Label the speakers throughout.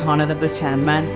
Speaker 1: Honorable Chairman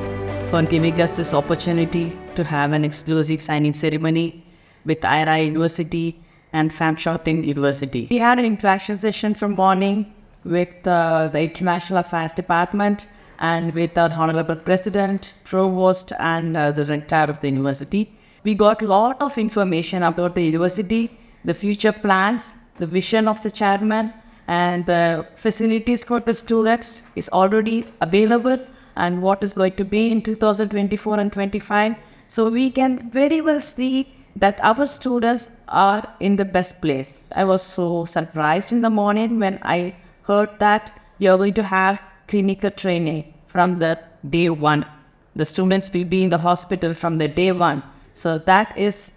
Speaker 1: for giving us this opportunity to have an exclusive signing ceremony with Aieraa University and Phan Chau Trinh University. We had an interaction session from morning with the International Affairs Department and with our Honorable President, Provost and the Rector of the University. We got a lot of information about the university, the future plans, the vision of the chairman, and the facilities for the students is already available and what is going to be in 2024 and 25. So we can very well see that our students are in the best place. I was so surprised in the morning when I heard that you're going to have clinical training from the day one. The students will be in the hospital from the day one. So that is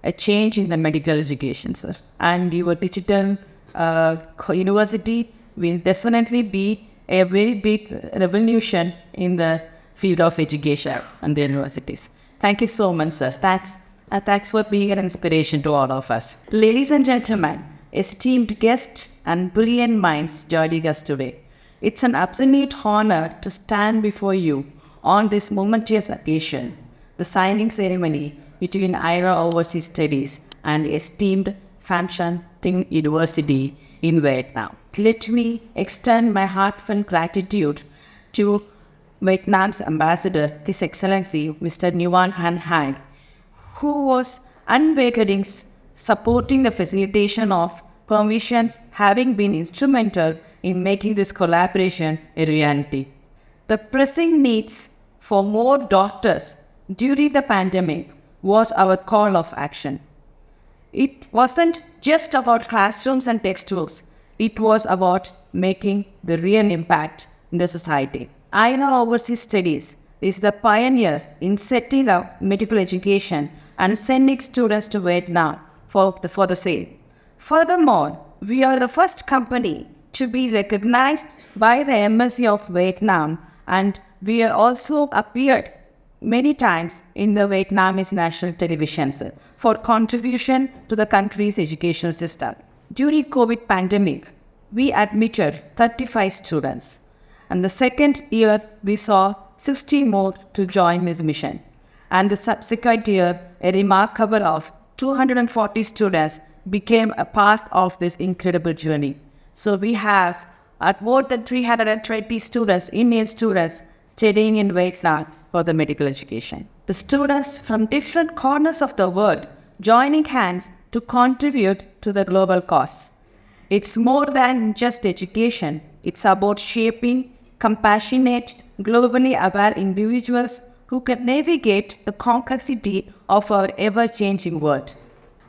Speaker 1: a change in the medical education, sir. And your digital university will definitely be a very big revolution in the field of education and the universities. Thank you so much, sir. Thanks for being an inspiration to all of us. Ladies and gentlemen, esteemed guests and brilliant minds joining us today, it's an absolute honor to stand before you on this momentous occasion, the signing ceremony between Aieraa Overseas Studies and esteemed Phan Chau Trinh University in Vietnam. Let me extend my heartfelt gratitude to Vietnam's ambassador, His Excellency Mr. Nguyen Han Hai, who was unwavering supporting the facilitation of permissions, having been instrumental in making this collaboration a reality. The pressing needs for more doctors during the pandemic was our call of action. It wasn't just about classrooms and textbooks. It was about making the real impact in the society. Aieraa Overseas Studies is the pioneer in setting up medical education and sending students to Vietnam for the same. Furthermore, we are the first company to be recognized by the Embassy of Vietnam, and we are also appeared many times in the Vietnamese national television for contribution to the country's education system. During COVID pandemic, we admitted 35 students, and the second year we saw 60 more to join this mission. And the subsequent year, a remarkable of 240 students became a part of this incredible journey. So we have at more than 320 students, Indian students, studying in Vietnam for the medical education. The students from different corners of the world joining hands to contribute to the global cause. It's more than just education. It's about shaping compassionate, globally aware individuals who can navigate the complexity of our ever-changing world.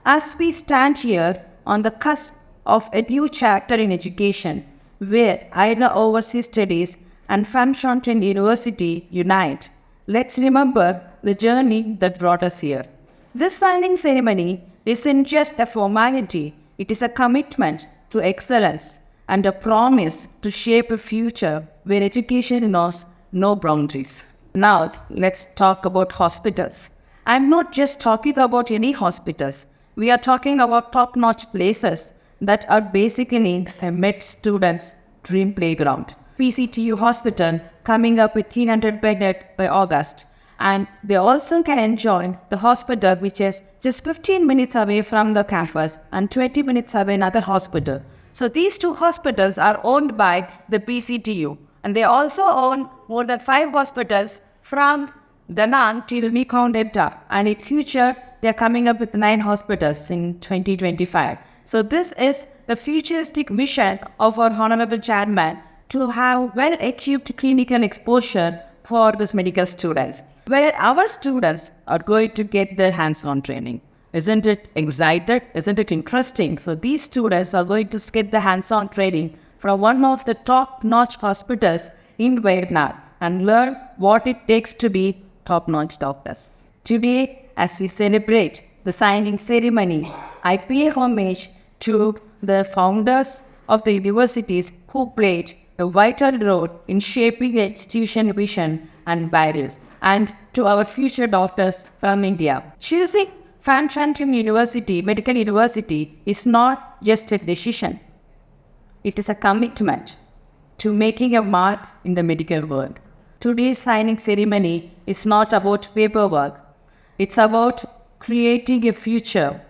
Speaker 1: As we stand here on the cusp of a new chapter in education, where Aieraa Overseas Studies and Phan Chau Trinh University unite, let's remember the journey that brought us here. This signing ceremony isn't just a formality, it is a commitment to excellence and a promise to shape a future where education knows no boundaries. Now, let's talk about hospitals. I'm not just talking about any hospitals. We are talking about top-notch places that are basically a med students' dream playground. PCTU hospital coming up with 300 beds by August. And they also can enjoy the hospital which is just 15 minutes away from the campus and 20 minutes away another hospital. So these two hospitals are owned by the PCTU. And they also own more than 5 hospitals from Da Nang till Mekong Delta. And in future, they are coming up with 9 hospitals in 2025. So this is the futuristic vision of our Honorable Chairman to have well-equipped clinical exposure for these medical students, where our students are going to get their hands-on training. Isn't it exciting? Isn't it interesting? So these students are going to get the hands-on training from one of the top-notch hospitals in Vietnam and learn what it takes to be top-notch doctors. Today, as we celebrate the signing ceremony, I pay homage to the founders of the universities who played a vital role in shaping the institution vision and values, and to our future doctors from India. Choosing Phan Chau Trinh University, Medical University, is not just a decision. It is a commitment to making a mark in the medical world. Today's signing ceremony is not about paperwork. It's about creating a future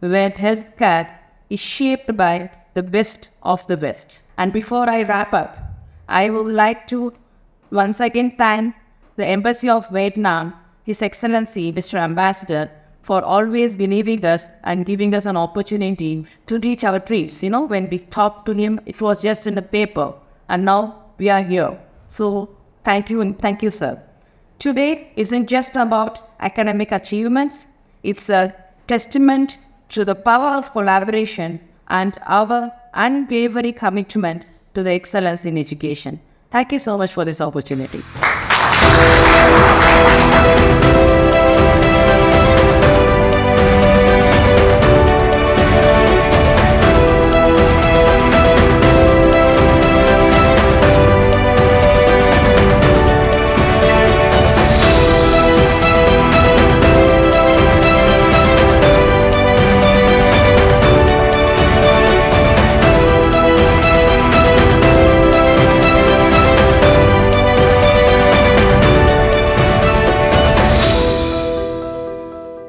Speaker 1: where healthcare is shaped by the best of the best. And before I wrap up, I would like to once again thank the Embassy of Vietnam, His Excellency Mr. Ambassador, for always believing us and giving us an opportunity to reach our dreams. When we talked to him, it was just in the paper, and now we are here. So thank you, and thank you, sir. Today isn't just about academic achievements. It's a testament to the power of collaboration and our unwavering commitment to the excellence in education. Thank you so much for this opportunity.